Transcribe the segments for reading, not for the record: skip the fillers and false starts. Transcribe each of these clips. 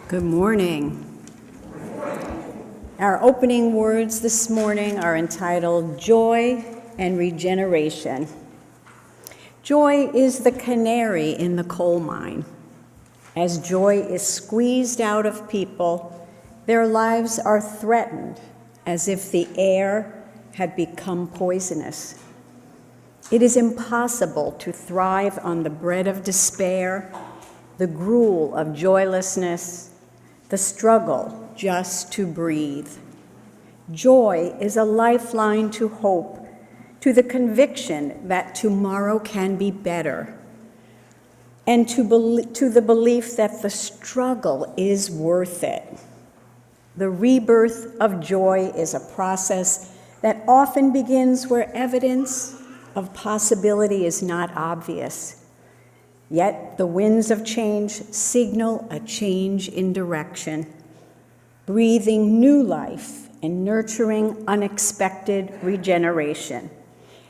Good morning. Our opening words this morning are entitled Joy and Regeneration. Joy is the canary in the coal mine. As joy is squeezed out of people, their lives are threatened as if the air had become poisonous. It is impossible to thrive on the bread of despair, the gruel of joylessness, the struggle just to breathe. Joy is a lifeline to hope, to the conviction that tomorrow can be better, and to the belief that the struggle is worth it. The rebirth of joy is a process that often begins where evidence of possibility is not obvious. Yet the winds of change signal a change in direction, breathing new life and nurturing unexpected regeneration.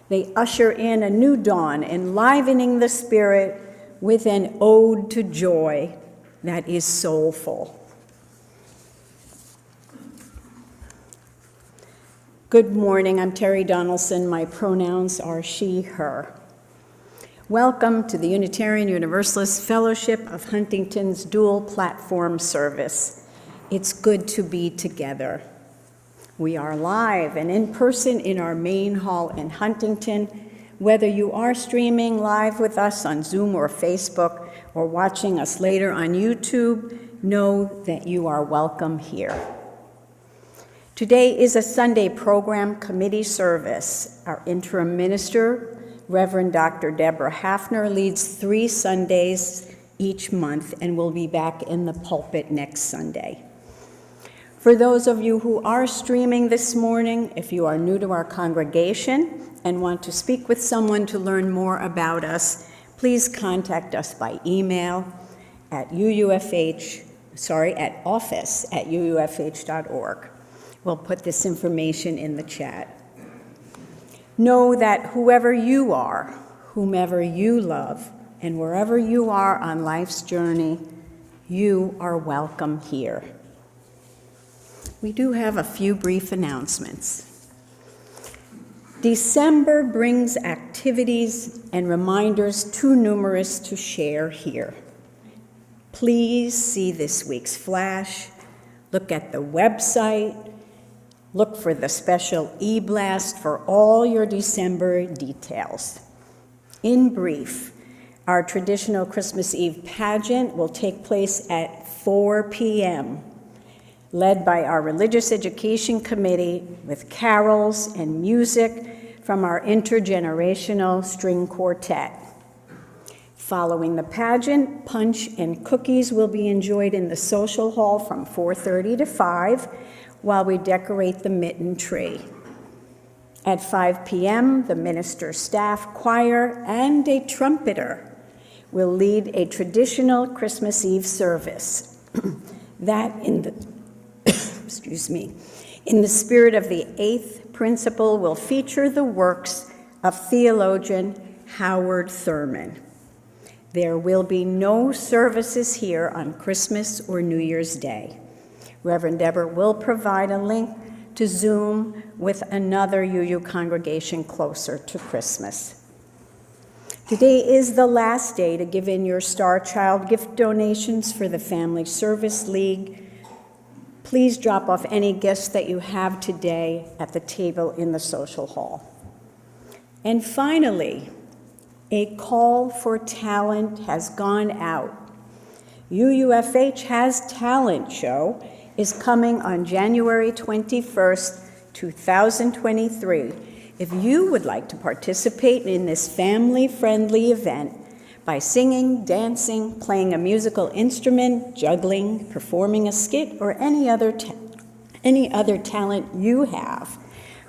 They usher in a new dawn, enlivening the spirit with an ode to joy that is soulful. Good morning, I'm Terry Donaldson. My pronouns are she, her. Welcome to the Unitarian Universalist Fellowship of Huntington's dual platform service. It's good to be together. We are live and in person in our main hall in Huntington. Whether you are streaming live with us on Zoom or Facebook or watching us later on YouTube, know that you are welcome here. Today is a Sunday program committee service. Our interim minister, Reverend Dr. Deborah Hafner, leads 3 Sundays each month and will be back in the pulpit next Sunday. For those of you who are streaming this morning, if you are new to our congregation and want to speak with someone to learn more about us, please contact us by email at office@uufh.org. We'll put this information in the chat. Know that whoever you are, whomever you love, and wherever you are on life's journey, you are welcome here. We do have a few brief announcements. December brings activities and reminders too numerous to share here. Please see this week's flash, look at the website, look for the special e-blast for all your December details. In brief, our traditional Christmas Eve pageant will take place at 4 p.m., led by our Religious Education Committee with carols and music from our intergenerational string quartet. Following the pageant, punch and cookies will be enjoyed in the social hall from 4:30 to 5, while we decorate the mitten tree. At 5 p.m., the minister's staff, choir, and a trumpeter will lead a traditional Christmas Eve service. That in the in the spirit of the 8th principle will feature the works of theologian Howard Thurman. There will be no services here on Christmas or New Year's Day. Reverend Deborah will provide a link to Zoom with another UU congregation closer to Christmas. Today is the last day to give in your Star Child gift donations for the Family Service League. Please drop off any gifts that you have today at the table in the social hall. And finally, a call for talent has gone out. UUFH Has Talent Show is coming on January 21st, 2023. If you would like to participate in this family-friendly event by singing, dancing, playing a musical instrument, juggling, performing a skit, or any other talent you have,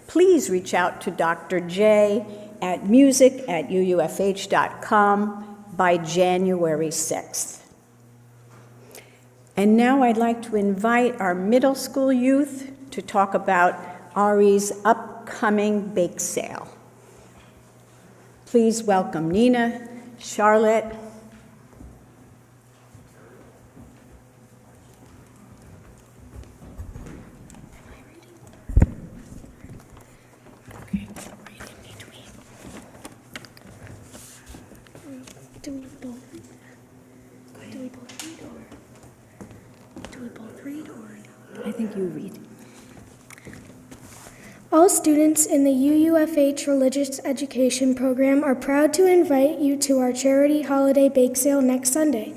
please reach out to Dr. J at music@uufh.com by January 6th. And now I'd like to invite our middle school youth to talk about RE's upcoming bake sale. Please welcome Nina, Charlotte, Do we both read or? I think you read. All students in the UUFH Religious Education Program are proud to invite you to our charity holiday bake sale next Sunday,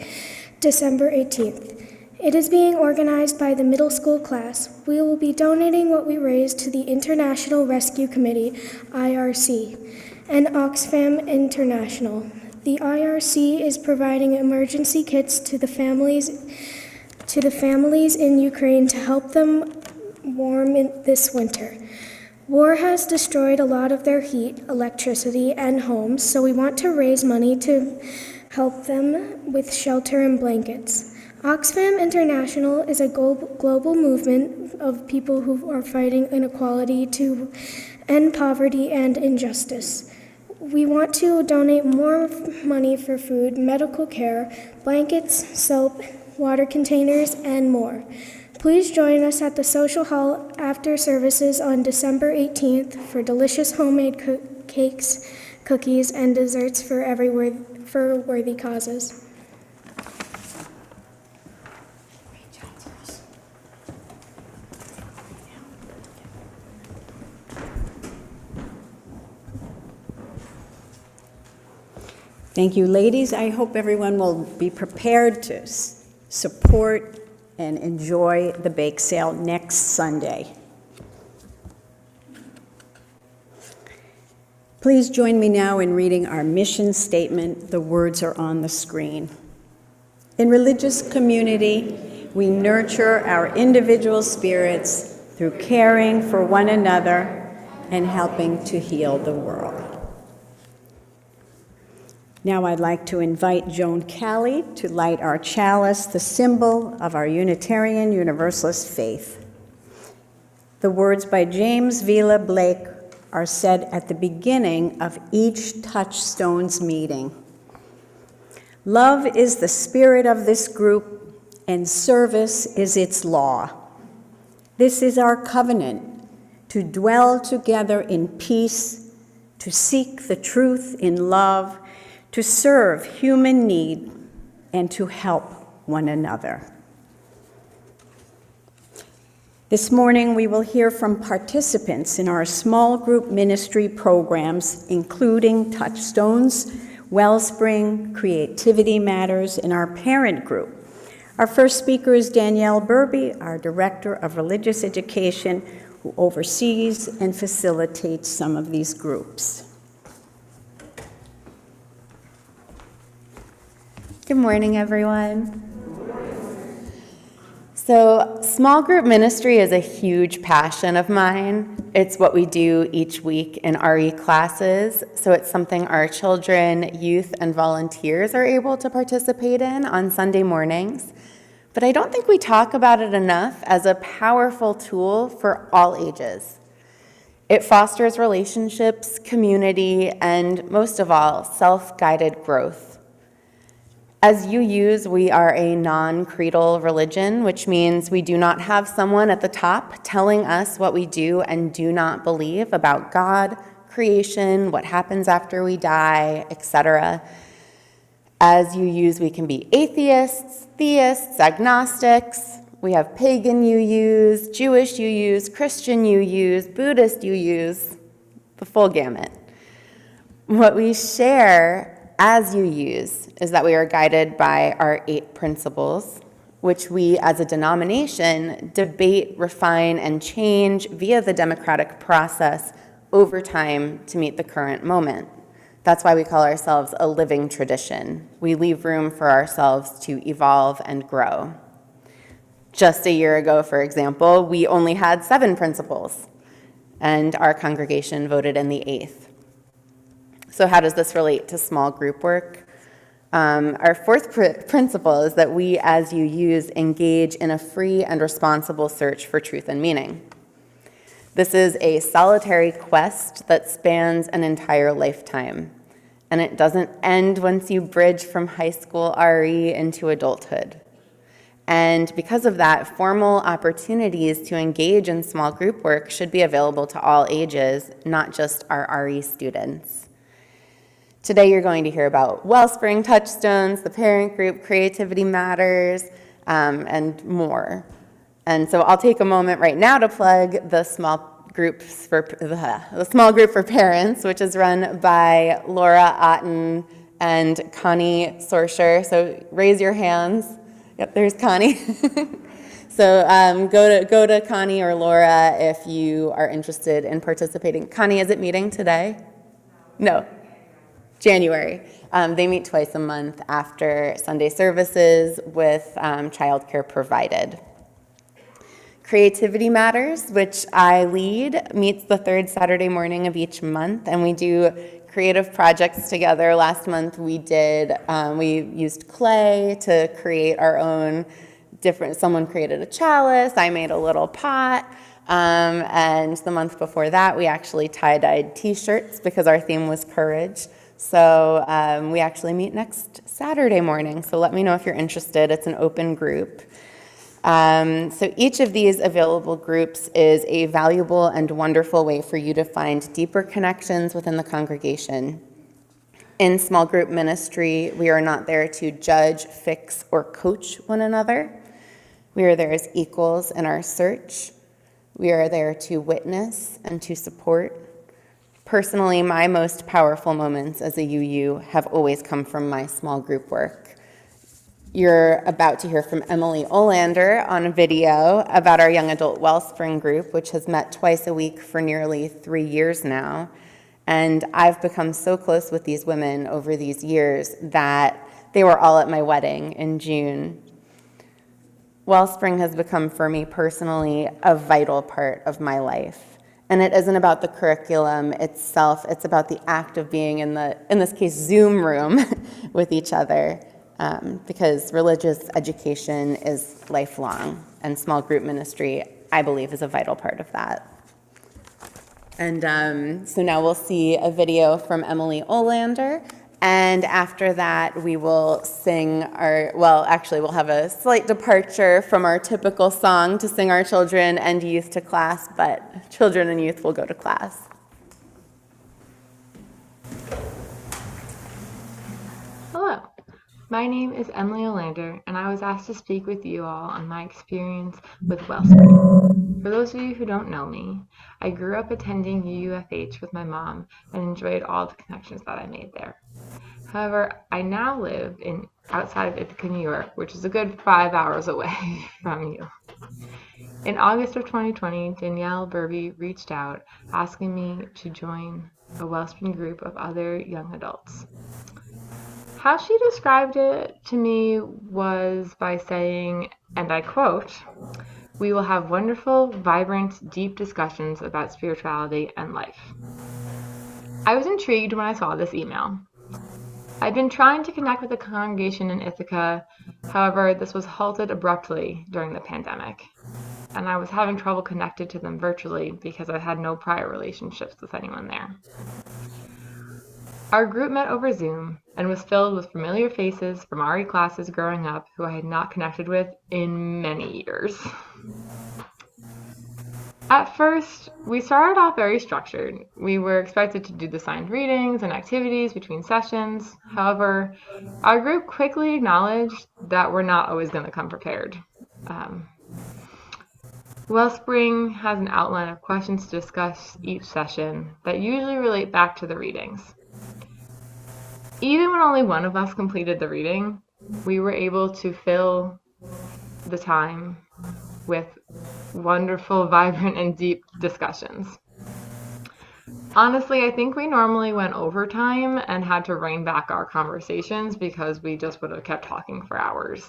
December 18th. It is being organized by the middle school class. We will be donating what we raise to the International Rescue Committee, IRC, and Oxfam International. The IRC is providing emergency kits to the families in Ukraine to help them warm this winter. War has destroyed a lot of their heat, electricity, and homes, so we want to raise money to help them with shelter and blankets. Oxfam International is a global movement of people who are fighting inequality to end poverty and injustice. We want to donate more money for food, medical care, blankets, soap, water containers, and more. Please join us at the social hall after services on December 18th for delicious homemade cakes, cookies, and desserts for worthy causes. Thank you, ladies. I hope everyone will be prepared to support and enjoy the bake sale next Sunday. Please join me now in reading our mission statement. The words are on the screen. In religious community, we nurture our individual spirits through caring for one another and helping to heal the world. Now I'd like to invite Joan Callie to light our chalice, the symbol of our Unitarian Universalist faith. The words by James Vila Blake are said at the beginning of each Touchstones meeting. Love is the spirit of this group, and service is its law. This is our covenant, to dwell together in peace, to seek the truth in love, to serve human need, and to help one another. This morning, we will hear from participants in our small group ministry programs, including Touchstones, Wellspring, Creativity Matters, and our parent group. Our first speaker is Danielle Burby, our Director of Religious Education, who oversees and facilitates some of these groups. Good morning, everyone. So, small group ministry is a huge passion of mine. It's what we do each week in RE classes, so it's something our children, youth, and volunteers are able to participate in on Sunday mornings. But I don't think we talk about it enough as a powerful tool for all ages. It fosters relationships, community, and most of all, self-guided growth. As UUs, we are a non-creedal religion, which means we do not have someone at the top telling us what we do and do not believe about God, creation, what happens after we die, etc. As UUs, we can be atheists, theists, agnostics. We have pagan UUs, Jewish UUs, Christian UUs, Buddhist UUs, the full gamut. What we share as UUs is that we are guided by our 8 principles, which we as a denomination debate, refine, and change via the democratic process over time to meet the current moment. That's why we call ourselves a living tradition. We leave room for ourselves to evolve and grow. Just a year ago, for example, we only had 7 principles, and our congregation voted in the 8th. So how does this relate to small group work? Our 4th principle is that we as UUs engage in a free and responsible search for truth and meaning. This is a solitary quest that spans an entire lifetime, and it doesn't end once you bridge from high school RE into adulthood. And because of that, formal opportunities to engage in small group work should be available to all ages, not just our RE students. Today you're going to hear about Wellspring, Touchstones, the parent group, Creativity Matters, and more. And so I'll take a moment right now to plug the small group for parents, which is run by Laura Otten and Connie Sorsher. So raise your hands. Yep, there's Connie. So go to Connie or Laura if you are interested in participating. Connie, is it meeting today? No. January. They meet twice a month after Sunday services with childcare provided. Creativity Matters, which I lead, meets the 3rd Saturday morning of each month, and we do creative projects together. Last month we used clay to create our own someone created a chalice, I made a little pot, and the month before that we actually tie-dyed t-shirts because our theme was courage. So we actually meet next Saturday morning, so let me know if you're interested. It's an open group. So each of these available groups is a valuable and wonderful way for you to find deeper connections within the congregation. In small group ministry, we are not there to judge, fix, or coach one another. We are there as equals in our search. We are there to witness and to support. Personally, my most powerful moments as a UU have always come from my small group work. You're about to hear from Emily Olander on a video about our young adult Wellspring group, which has met twice a week for nearly 3 years now. And I've become so close with these women over these years that they were all at my wedding in June. Wellspring has become, for me personally, a vital part of my life. And it isn't about the curriculum itself, it's about the act of being in this case, Zoom room with each other, because religious education is lifelong, and small group ministry, I believe, is a vital part of that. And so now we'll see a video from Emily Olander, and after that we will sing we'll have a slight departure from our typical song to sing our children and youth to class, but children and youth will go to class. Hello, my name is Emily Olander, and I was asked to speak with you all on my experience with Wellspring. For those of you who don't know me, I grew up attending UUFH with my mom and enjoyed all the connections that I made there. However, I now live outside of Ithaca, New York, which is a good 5 hours away from you. In August of 2020, Danielle Burby reached out asking me to join a Wellspring group of other young adults. How she described it to me was by saying, and I quote, "We will have wonderful, vibrant, deep discussions about spirituality and life." I was intrigued when I saw this email. I'd been trying to connect with the congregation in Ithaca, however, this was halted abruptly during the pandemic, and I was having trouble connected to them virtually because I had no prior relationships with anyone there. Our group met over Zoom and was filled with familiar faces from RE classes growing up who I had not connected with in many years. At first, we started off very structured. We were expected to do the signed readings and activities between sessions. However, our group quickly acknowledged that we're not always going to come prepared. Wellspring has an outline of questions to discuss each session that usually relate back to the readings. Even when only one of us completed the reading, we were able to fill the time with wonderful, vibrant, and deep discussions. Honestly, I think we normally went overtime and had to rein back our conversations because we just would have kept talking for hours.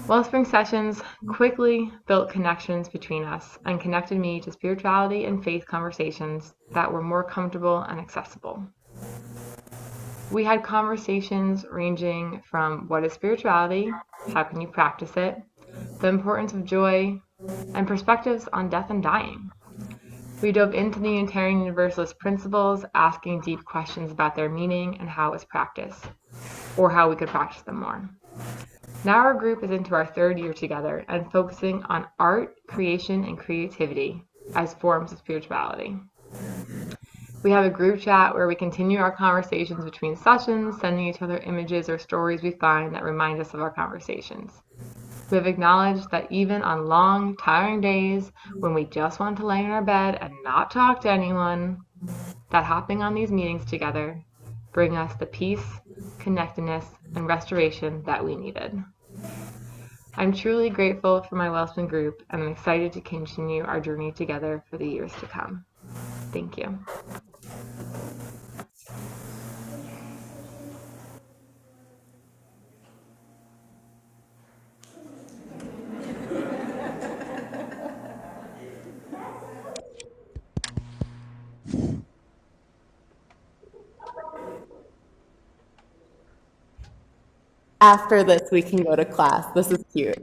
Wellspring sessions quickly built connections between us and connected me to spirituality and faith conversations that were more comfortable and accessible. We had conversations ranging from what is spirituality, how can you practice it, the importance of joy, and perspectives on death and dying. We dove into the Unitarian Universalist principles, asking deep questions about their meaning and how it's practiced, or how we could practice them more. Now our group is into our third year together and focusing on art, creation, and creativity as forms of spirituality. We have a group chat where we continue our conversations between sessions, sending each other images or stories we find that remind us of our conversations. We have acknowledged that even on long, tiring days when we just want to lay in our bed and not talk to anyone, that hopping on these meetings together bring us the peace, connectedness, and restoration that we needed. I'm truly grateful for my Wellspring group, and I'm excited to continue our journey together for the years to come. Thank you. After this, we can go to class. This is cute.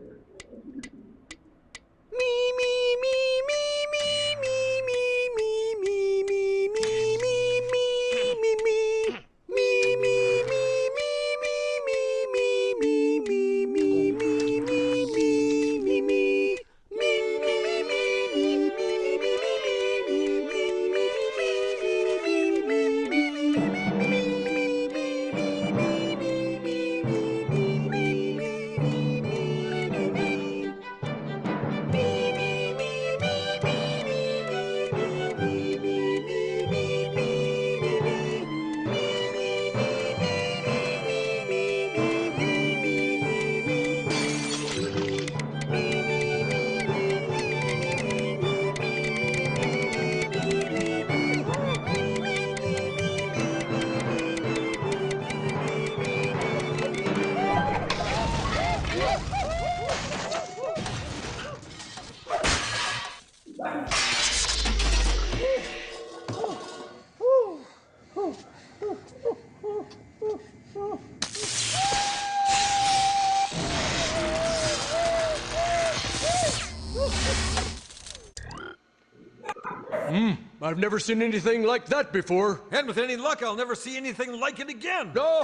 I've never seen anything like that before. And with any luck, I'll never see anything like it again. No!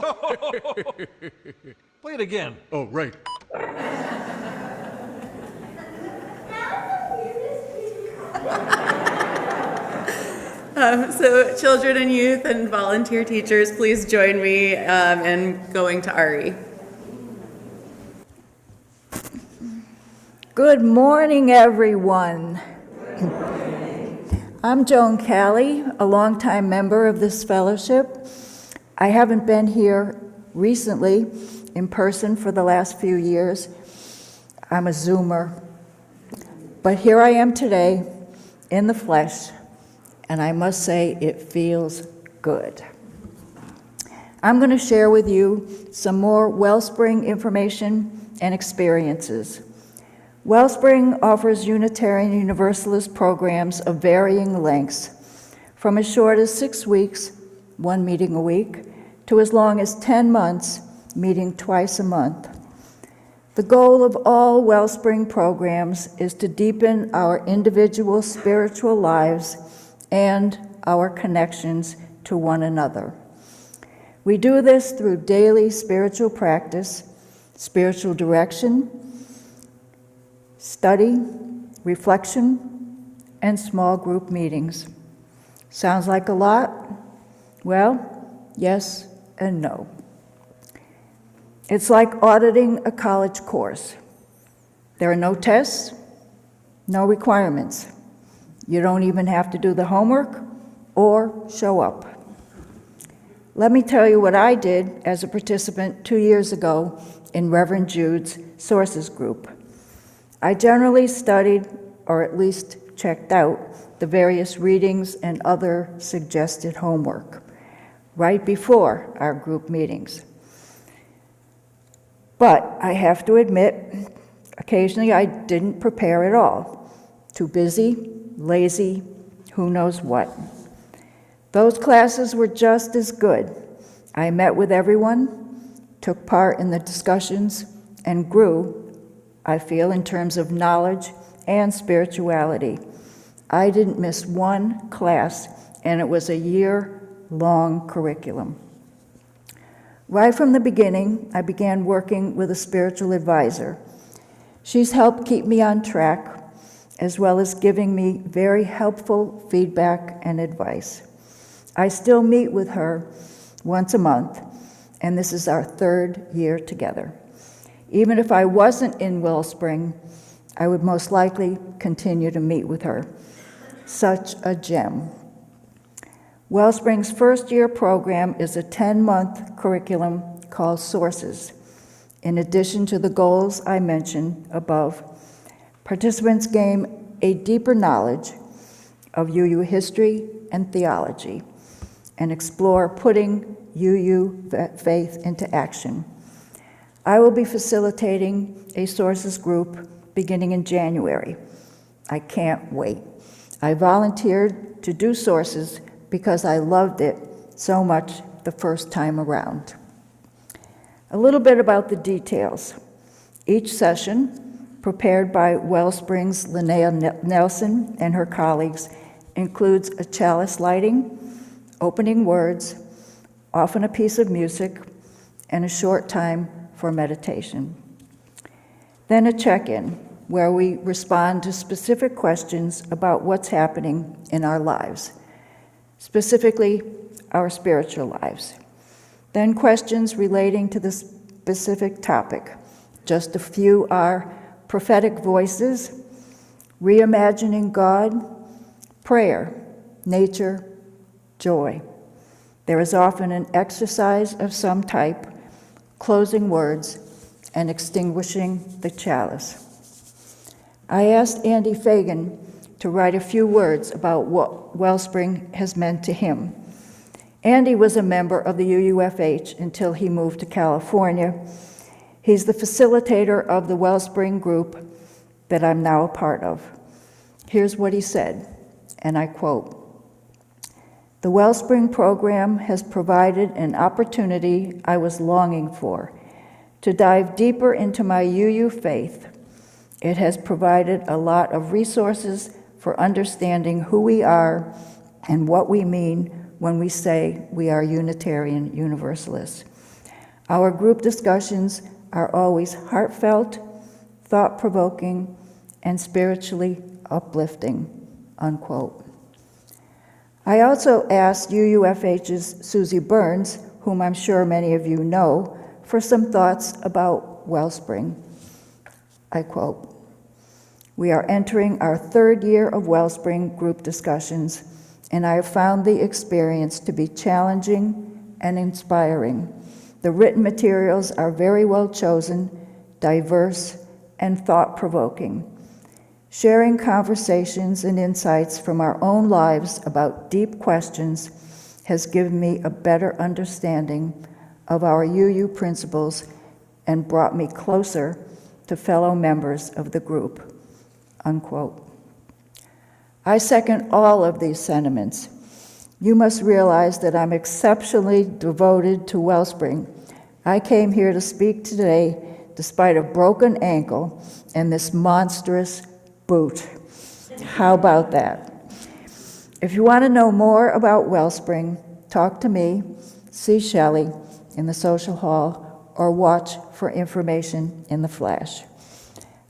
Play it again. Oh, right. So children and youth and volunteer teachers, please join me in going to RE. Good morning, everyone. I'm Joan Callie, a longtime member of this fellowship. I haven't been here recently in person for the last few years. I'm a Zoomer. But here I am today in the flesh, and I must say it feels good. I'm going to share with you some more Wellspring information and experiences. Wellspring offers Unitarian Universalist programs of varying lengths, from as short as 6 weeks, 1 meeting a week, to as long as 10 months, meeting twice a month. The goal of all Wellspring programs is to deepen our individual spiritual lives and our connections to one another. We do this through daily spiritual practice, spiritual direction, study, reflection, and small group meetings. Sounds like a lot? Well, yes and no. It's like auditing a college course. There are no tests, no requirements. You don't even have to do the homework or show up. Let me tell you what I did as a participant 2 years ago in Reverend Jude's Sources group. I generally studied, or at least checked out, the various readings and other suggested homework right before our group meetings. But I have to admit, occasionally I didn't prepare at all. Too busy, lazy, who knows what. Those classes were just as good. I met with everyone, took part in the discussions, and grew, I feel, in terms of knowledge and spirituality. I didn't miss one class, and it was a year-long curriculum. Right from the beginning, I began working with a spiritual advisor. She's helped keep me on track, as well as giving me very helpful feedback and advice. I still meet with her once a month, and this is our 3rd year together. Even if I wasn't in Wellspring, I would most likely continue to meet with her. Such a gem. Wellspring's first-year program is a 10-month curriculum called Sources. In addition to the goals I mentioned above, participants gain a deeper knowledge of UU history and theology and explore putting UU faith into action. I will be facilitating a Sources group beginning in January. I can't wait. I volunteered to do Sources because I loved it so much the first time around. A little bit about the details. Each session, prepared by Wellspring's Linnea Nelson and her colleagues, includes a chalice lighting, opening words, often a piece of music, and a short time for meditation. Then a check-in, where we respond to specific questions about what's happening in our lives, specifically our spiritual lives. Then questions relating to the specific topic. Just a few are prophetic voices, reimagining God, prayer, nature, joy. There is often an exercise of some type, closing words, and extinguishing the chalice. I asked Andy Fagan to write a few words about what Wellspring has meant to him. Andy was a member of the UUFH until he moved to California. He's the facilitator of the Wellspring group that I'm now a part of. Here's what he said, and I quote, "The Wellspring program has provided an opportunity I was longing for, to dive deeper into my UU faith. It has provided a lot of resources for understanding who we are and what we mean when we say we are Unitarian Universalists. Our group discussions are always heartfelt, thought-provoking, and spiritually uplifting," unquote. I also asked UUFH's Susie Burns, whom I'm sure many of you know, for some thoughts about Wellspring. I quote, "We are entering our 3rd year of Wellspring group discussions, and I have found the experience to be challenging and inspiring. The written materials are very well chosen, diverse, and thought-provoking. Sharing conversations and insights from our own lives about deep questions has given me a better understanding of our UU principles and brought me closer to fellow members of the group," unquote. I second all of these sentiments. You must realize that I'm exceptionally devoted to Wellspring. I came here to speak today despite a broken ankle and this monstrous boot. How about that? If you want to know more about Wellspring, talk to me, see Shelley in the social hall, or watch for information in the flash.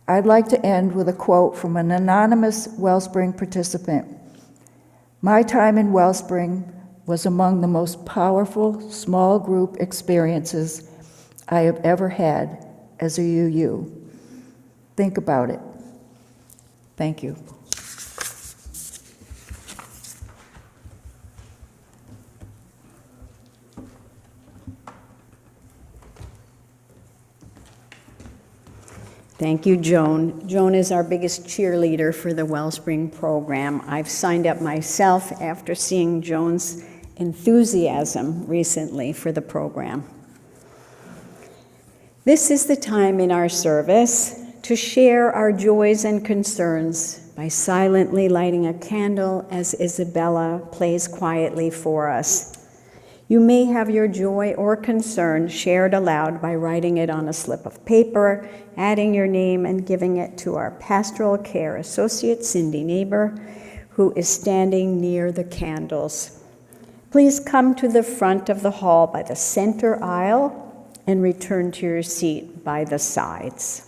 I'd like to end with a quote from an anonymous Wellspring participant. "My time in Wellspring was among the most powerful small group experiences I have ever had as a UU." Think about it. Thank you. Thank you, Joan. Joan is our biggest cheerleader for the Wellspring program. I've signed up myself after seeing Joan's enthusiasm recently for the program. This is the time in our service to share our joys and concerns by silently lighting a candle as Isabella plays quietly for us. You may have your joy or concern shared aloud by writing it on a slip of paper, adding your name, and giving it to our pastoral care associate, Cindy Neighbor, who is standing near the candles. Please come to the front of the hall by the center aisle and return to your seat by the sides.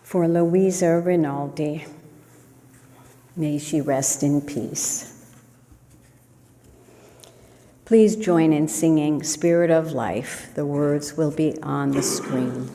For Louisa Rinaldi, may she rest in peace. Please join in singing Spirit of Life. The words will be on the screen.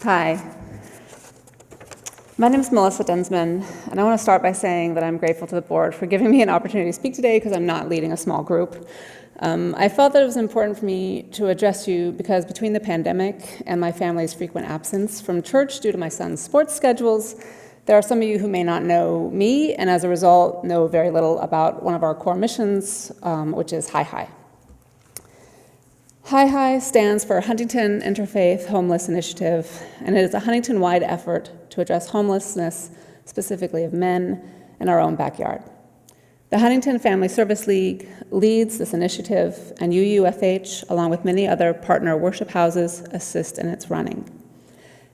Hi. My name is Melissa Densman, and I want to start by saying that I'm grateful to the board for giving me an opportunity to speak today because I'm not leading a small group. I felt that it was important for me to address you because between the pandemic and my family's frequent absence from church due to my son's sports schedules, there are some of you who may not know me, and as a result, know very little about one of our core missions, which is HI. HI stands for Huntington Interfaith Homeless Initiative, and it is a Huntington-wide effort to address homelessness, specifically of men, in our own backyard. The Huntington Family Service League leads this initiative, and UUFH, along with many other partner worship houses, assist in its running.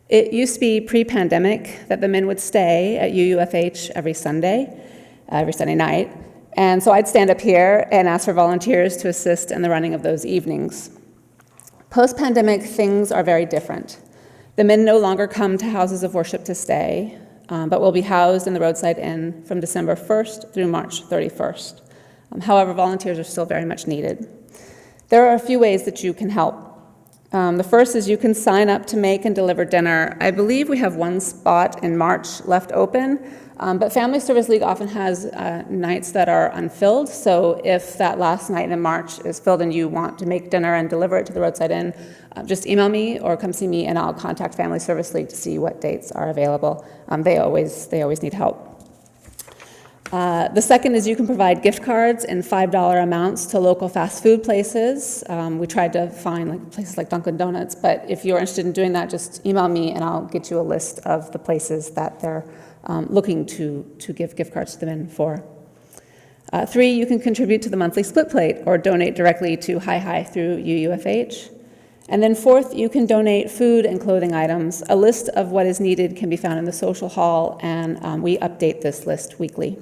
It used to be pre-pandemic that the men would stay at UUFH every Sunday night, and so I'd stand up here and ask for volunteers to assist in the running of those evenings. Post-pandemic, things are very different. The men no longer come to houses of worship to stay, but will be housed in the roadside inn from December 1st through March 31st. However, volunteers are still very much needed. There are a few ways that you can help. The first is you can sign up to make and deliver dinner. I believe we have one spot in March left open, but Family Service League often has nights that are unfilled, so if that last night in March is filled and you want to make dinner and deliver it to the roadside inn, just email me or come see me and I'll contact Family Service League to see what dates are available. They always need help. The second is you can provide gift cards in $5 amounts to local fast food places. We tried to find places like Dunkin' Donuts, but if you're interested in doing that, just email me and I'll get you a list of the places that they're looking to give gift cards to the men for. 3, you can contribute to the monthly split plate or donate directly to HI through UUFH. And then 4th, you can donate food and clothing items. A list of what is needed can be found in the social hall, and we update this list weekly.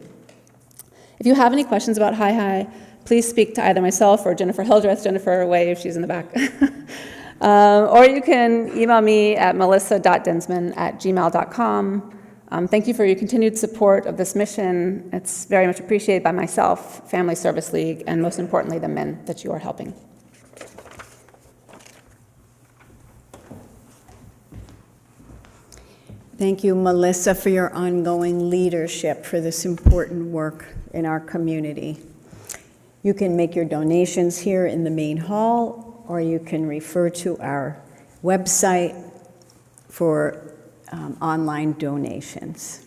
If you have any questions about HI, please speak to either myself or Jennifer Hildreth. Jennifer, wave, she's in the back. Or you can email me at melissa.densman@gmail.com. Thank you for your continued support of this mission. It's very much appreciated by myself, Family Service League, and most importantly, the men that you are helping. Thank you, Melissa, for your ongoing leadership for this important work in our community. You can make your donations here in the main hall, or you can refer to our website for online donations.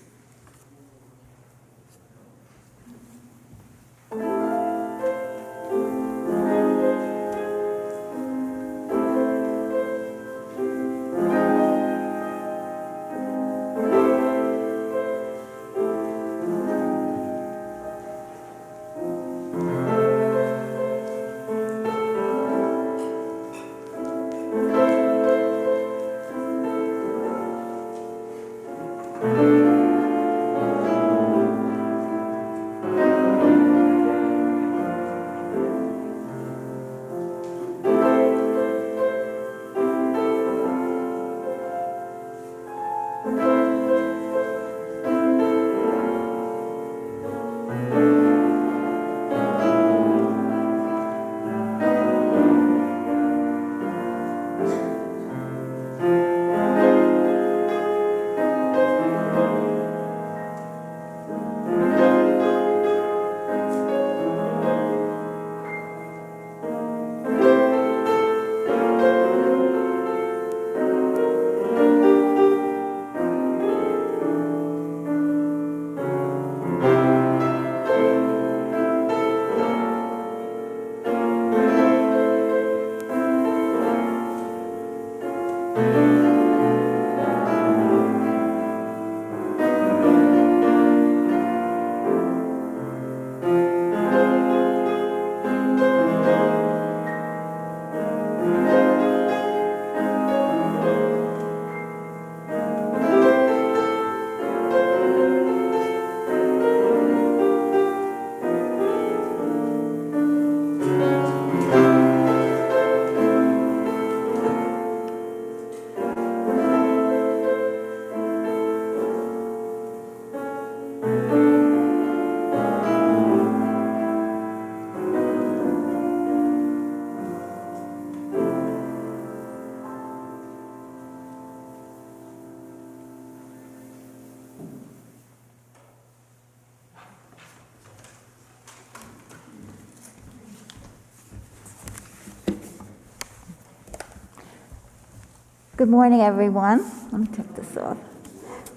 Good morning, everyone. Let me take this off.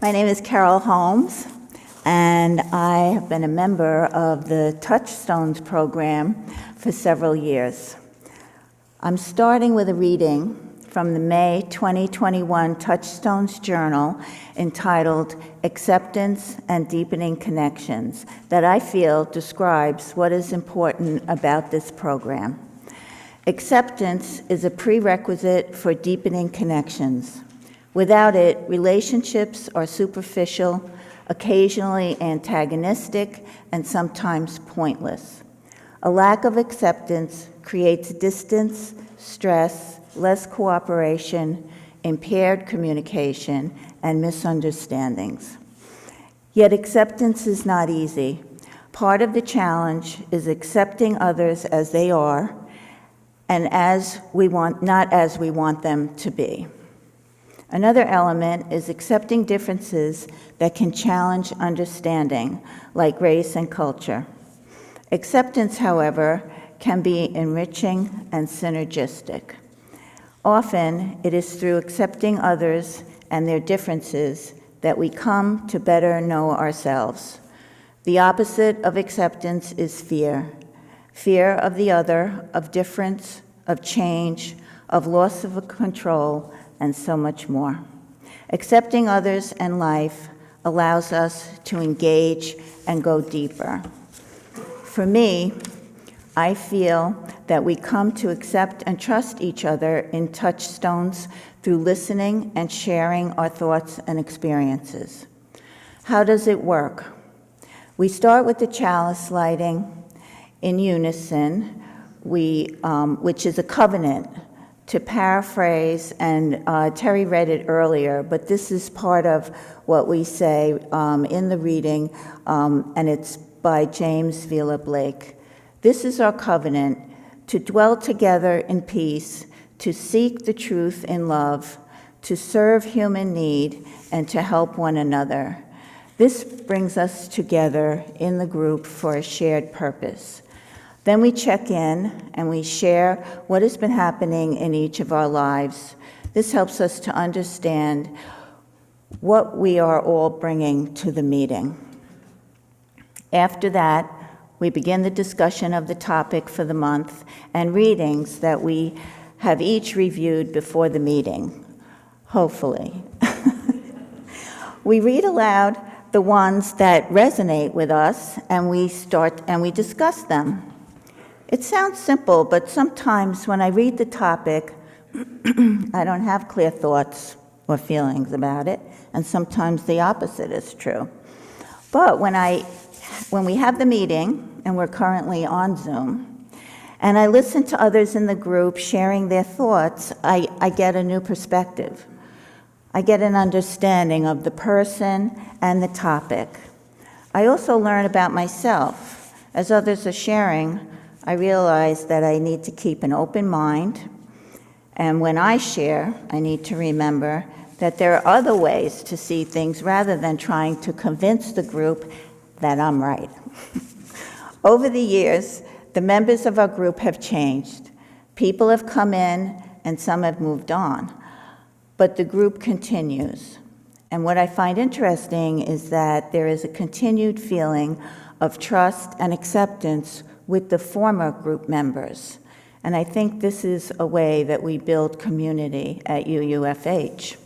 My name is Carol Holmes, and I have been a member of the Touchstones program for several years. I'm starting with a reading from the May 2021 Touchstones Journal entitled Acceptance and Deepening Connections that I feel describes what is important about this program. Acceptance is a prerequisite for deepening connections. Without it, relationships are superficial, occasionally antagonistic, and sometimes pointless. A lack of acceptance creates distance, stress, less cooperation, impaired communication, and misunderstandings. Yet acceptance is not easy. Part of the challenge is accepting others as they are, and not as we want them to be. Another element is accepting differences that can challenge understanding, like race and culture. Acceptance, however, can be enriching and synergistic. Often, it is through accepting others and their differences that we come to better know ourselves. The opposite of acceptance is fear. Fear of the other, of difference, of change, of loss of control, and so much more. Accepting others and life allows us to engage and go deeper. For me, I feel that we come to accept and trust each other in Touchstones through listening and sharing our thoughts and experiences. How does it work? We start with the chalice lighting in unison, which is a covenant. To paraphrase, and Terry read it earlier, but this is part of what we say in the reading, and it's by James Vila Blake. This is our covenant, to dwell together in peace, to seek the truth in love, to serve human need, and to help one another. This brings us together in the group for a shared purpose. Then we check in and we share what has been happening in each of our lives. This helps us to understand what we are all bringing to the meeting. After that, we begin the discussion of the topic for the month and readings that we have each reviewed before the meeting, hopefully. We read aloud the ones that resonate with us, and we discuss them. It sounds simple, but sometimes when I read the topic, I don't have clear thoughts or feelings about it, and sometimes the opposite is true. But when we have the meeting, and we're currently on Zoom, and I listen to others in the group sharing their thoughts, I get a new perspective. I get an understanding of the person and the topic. I also learn about myself. As others are sharing, I realize that I need to keep an open mind, and when I share, I need to remember that there are other ways to see things rather than trying to convince the group that I'm right. Over the years, the members of our group have changed. People have come in and some have moved on, but the group continues. And what I find interesting is that there is a continued feeling of trust and acceptance with the former group members. And I think this is a way that we build community at UUFH.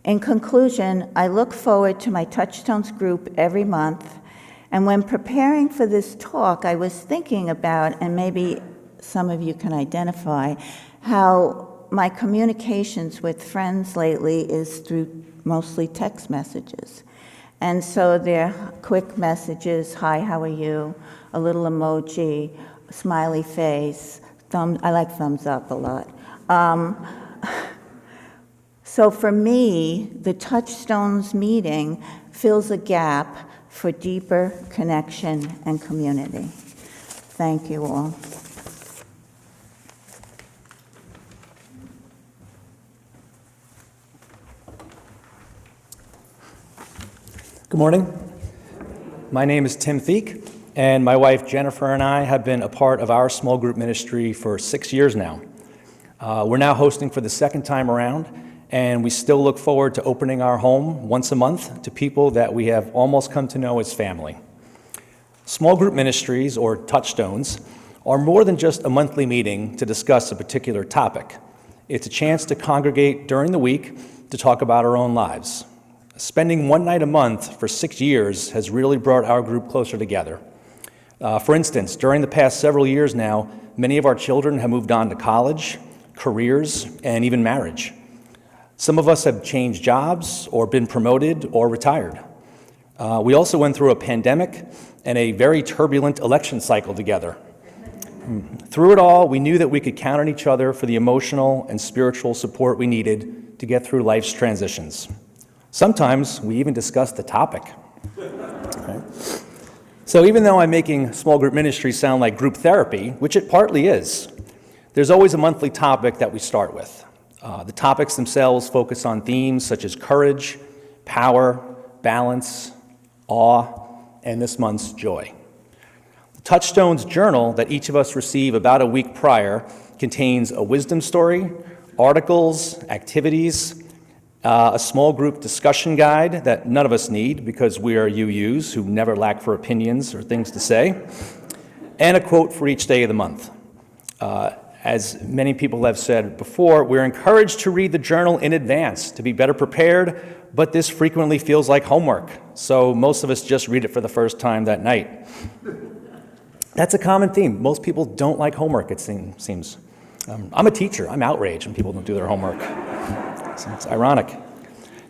In conclusion, I look forward to my Touchstones group every month. And when preparing for this talk, I was thinking about, and maybe some of you can identify, how my communications with friends lately is through mostly text messages. And so they're quick messages, hi, how are you? A little emoji, a smiley face, I like thumbs up a lot. So for me, the Touchstones meeting fills a gap for deeper connection and community. Thank you all. Good morning. My name is Tim Thieck, and my wife Jennifer and I have been a part of our small group ministry for 6 years now. We're now hosting for the second time around, and we still look forward to opening our home once a month to people that we have almost come to know as family. Small group ministries, or Touchstones, are more than just a monthly meeting to discuss a particular topic. It's a chance to congregate during the week to talk about our own lives. Spending one night a month for 6 years has really brought our group closer together. For instance, during the past several years now, many of our children have moved on to college, careers, and even marriage. Some of us have changed jobs or been promoted or retired. We also went through a pandemic and a very turbulent election cycle together. Through it all, we knew that we could count on each other for the emotional and spiritual support we needed to get through life's transitions. Sometimes we even discussed the topic. Okay. So even though I'm making small group ministry sound like group therapy, which it partly is, there's always a monthly topic that we start with. The topics themselves focus on themes such as courage, power, balance, awe, and this month's joy. The Touchstones journal that each of us receive about a week prior contains a wisdom story, articles, activities, a small group discussion guide that none of us need because we are UUs who never lack for opinions or things to say, and a quote for each day of the month. As many people have said before, we're encouraged to read the journal in advance to be better prepared, but this frequently feels like homework, so most of us just read it for the first time that night. That's a common theme. Most people don't like homework, it seems. I'm a teacher. I'm outraged when people don't do their homework. So it's ironic.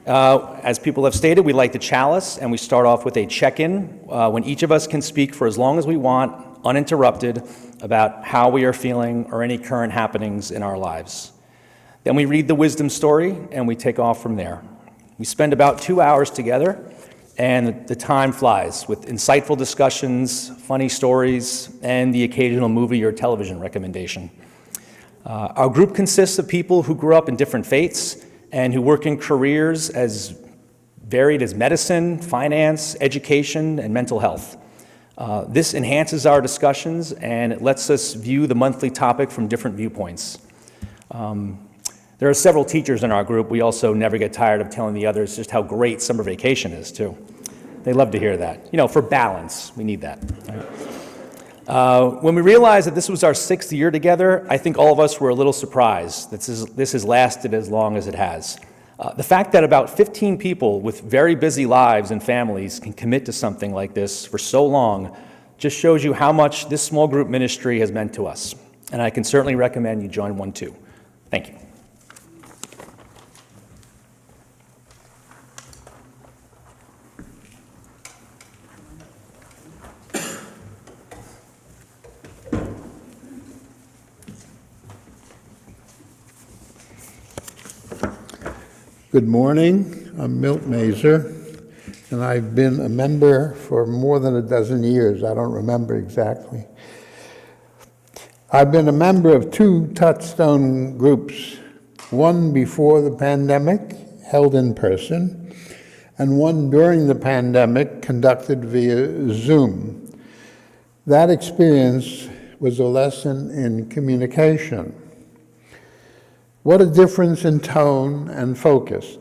As people have stated, we light the chalice, and we start off with a check-in when each of us can speak for as long as we want, uninterrupted, about how we are feeling or any current happenings in our lives. Then we read the wisdom story, and we take off from there. We spend about 2 hours together, and the time flies with insightful discussions, funny stories, and the occasional movie or television recommendation. Our group consists of people who grew up in different faiths and who work in careers as varied as medicine, finance, education, and mental health. This enhances our discussions, and it lets us view the monthly topic from different viewpoints. There are several teachers in our group. We also never get tired of telling the others just how great summer vacation is, too. They love to hear that. You know, for balance, we need that. When we realized that this was our 6th year together, I think all of us were a little surprised that this has lasted as long as it has. The fact that about 15 people with very busy lives and families can commit to something like this for so long just shows you how much this small group ministry has meant to us. And I can certainly recommend you join one too. Thank you. Good morning. I'm Milt Mazer, and I've been a member for more than a dozen years. I don't remember exactly. I've been a member of 2 Touchstone groups, one before the pandemic, held in person, and one during the pandemic, conducted via Zoom. That experience was a lesson in communication. What a difference in tone and focus.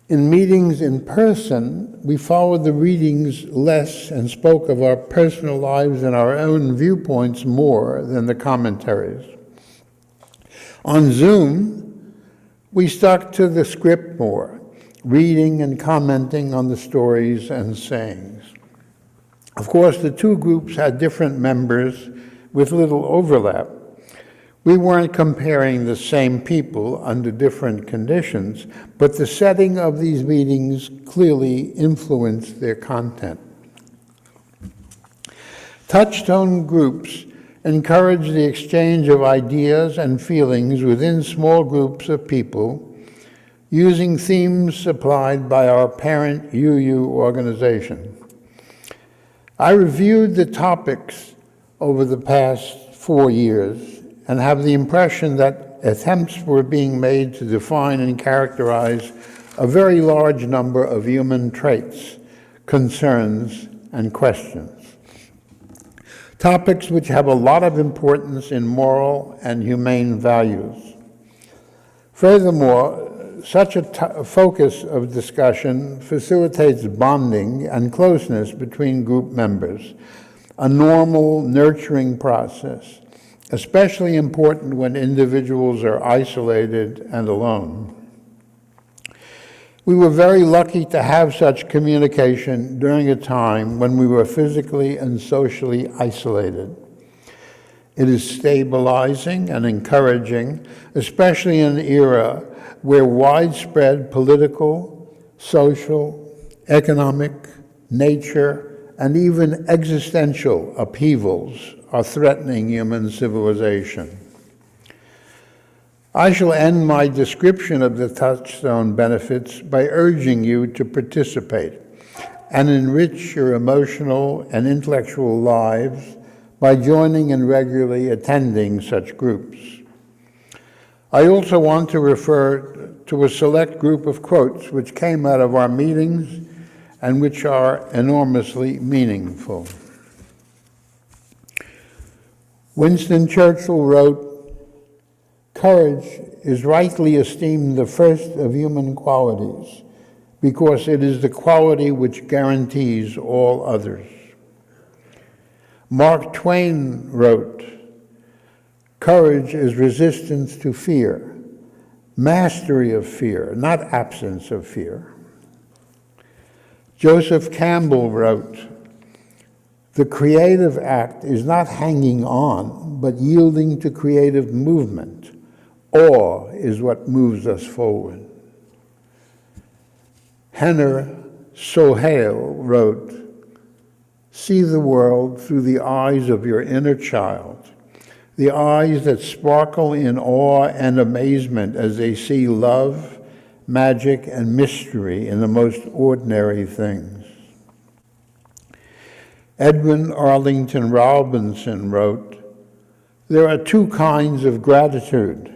In meetings in person, we followed the readings less and spoke of our personal lives and our own viewpoints more than the commentaries. On Zoom, we stuck to the script more, reading and commenting on the stories and sayings. Of course, the 2 groups had different members with little overlap. We weren't comparing the same people under different conditions, but the setting of these meetings clearly influenced their content. Touchstone groups encourage the exchange of ideas and feelings within small groups of people using themes supplied by our parent UU organization. I reviewed the topics over the past 4 years and have the impression that attempts were being made to define and characterize a very large number of human traits, concerns, and questions. Topics which have a lot of importance in moral and humane values. Furthermore, Such a focus of discussion facilitates bonding and closeness between group members, a normal, nurturing process, especially important when individuals are isolated and alone. We were very lucky to have such communication during a time when we were physically and socially isolated. It is stabilizing and encouraging, especially in an era where widespread political, social, economic, nature, and even existential upheavals are threatening human civilization. I shall end my description of the Touchstone benefits by urging you to participate and enrich your emotional and intellectual lives by joining and regularly attending such groups. I also want to refer to a select group of quotes which came out of our meetings and which are enormously meaningful. Winston Churchill wrote, "Courage is rightly esteemed the first of human qualities because it is the quality which guarantees all others." Mark Twain wrote, "Courage is resistance to fear, mastery of fear, not absence of fear." Joseph Campbell wrote, "The creative act is not hanging on, but yielding to creative movement. Awe is what moves us forward." Henner Sohail wrote, "See the world through the eyes of your inner child, the eyes that sparkle in awe and amazement as they see love, magic, and mystery in the most ordinary things." Edwin Arlington Robinson wrote, "There are two kinds of gratitude.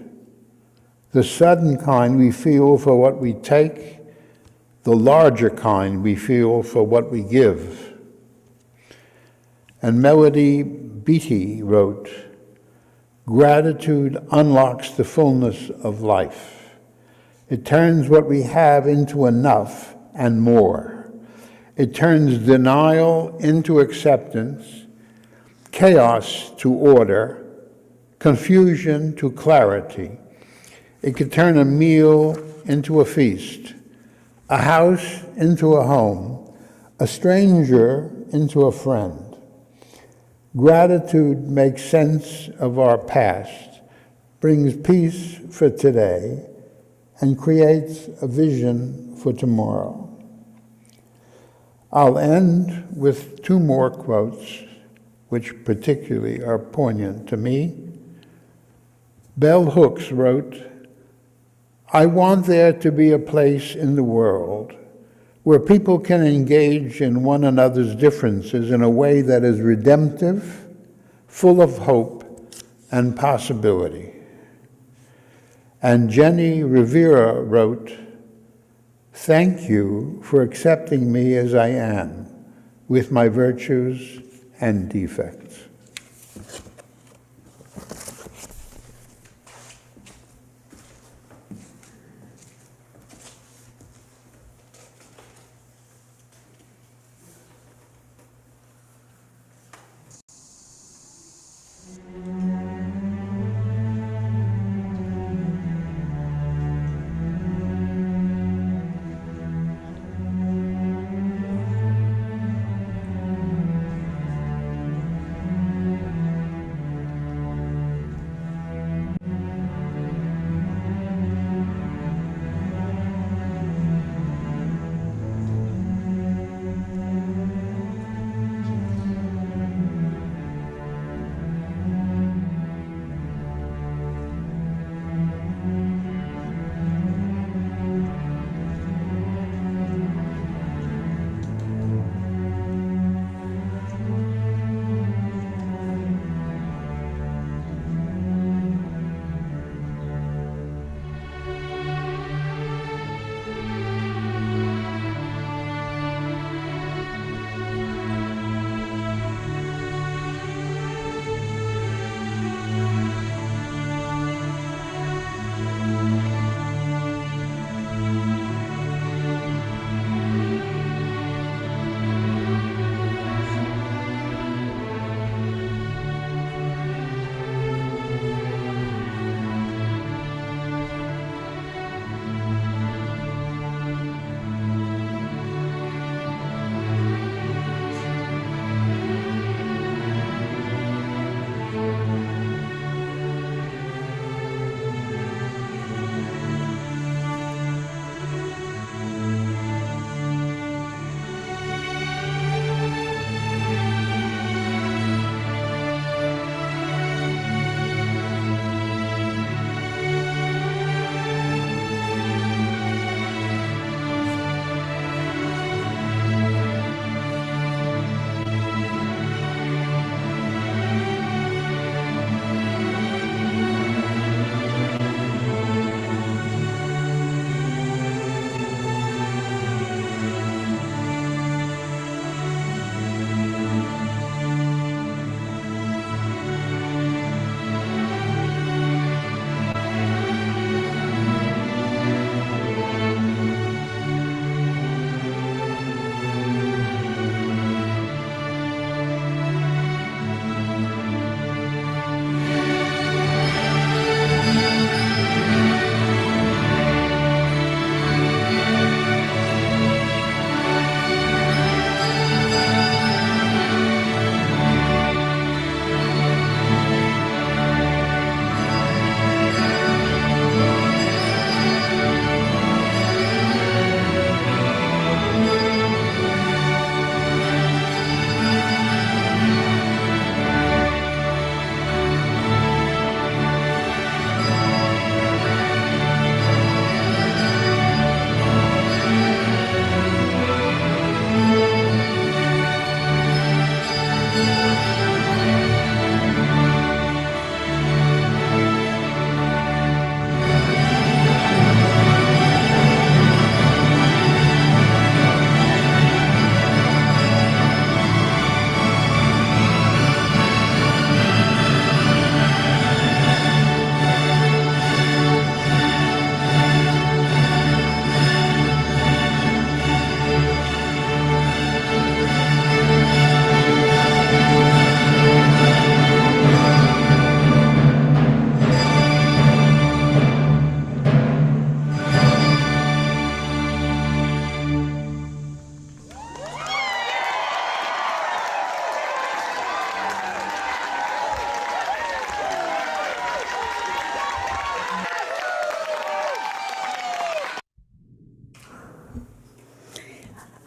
The sudden kind we feel for what we take, the larger kind we feel for what we give." And Melody Beattie wrote, "Gratitude unlocks the fullness of life. It turns what we have into enough and more. It turns denial into acceptance, chaos to order, confusion to clarity. It could turn a meal into a feast, a house into a home, a stranger into a friend. Gratitude makes sense of our past, brings peace for today, and creates a vision for tomorrow." I'll end with two more quotes, which particularly are poignant to me. Bell Hooks wrote, "I want there to be a place in the world where people can engage in one another's differences in a way that is redemptive, full of hope and possibility." And Jenny Rivera wrote, "Thank you for accepting me as I am, with my virtues and defects."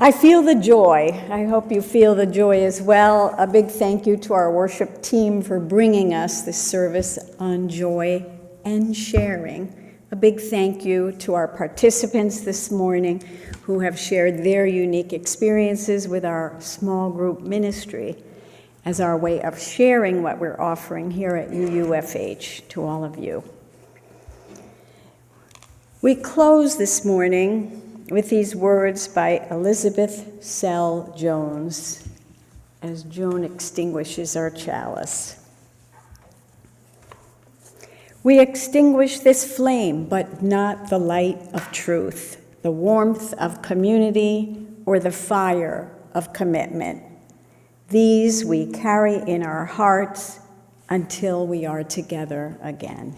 I feel the joy. I hope you feel the joy as well. A big thank you to our worship team for bringing us this service on joy and sharing. A big thank you to our participants this morning who have shared their unique experiences with our small group ministry as our way of sharing what we're offering here at UUFH to all of you. We close this morning with these words by Elizabeth Sell Jones as Joan extinguishes our chalice. We extinguish this flame, but not the light of truth, the warmth of community, or the fire of commitment. These we carry in our hearts until we are together again.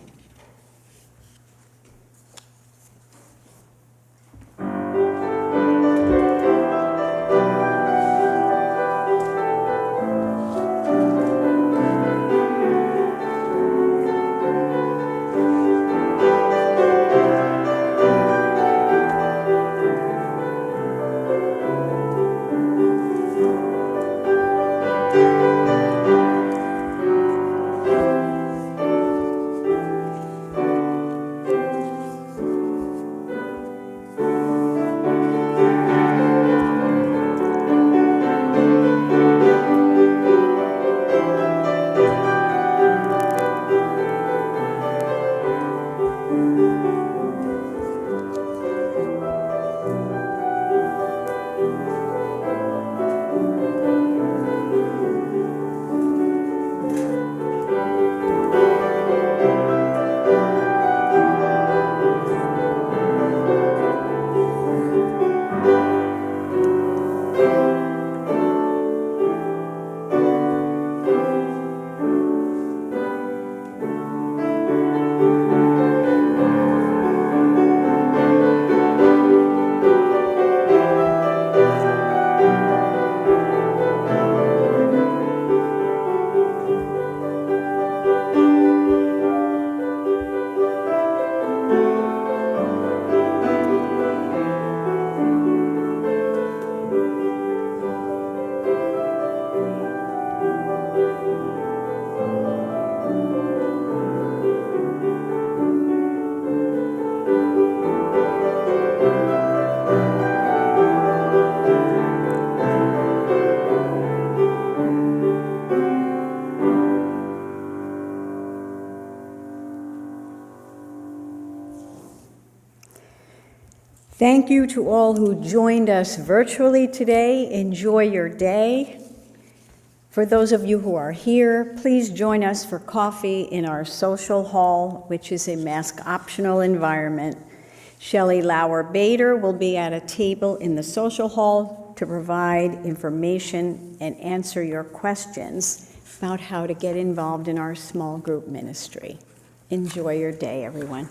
Thank you to all who joined us virtually today. Enjoy your day. For those of you who are here, please join us for coffee in our social hall, which is a mask-optional environment. Shelley Lauer-Bader will be at a table in the social hall to provide information and answer your questions about how to get involved in our small group ministry. Enjoy your day, everyone.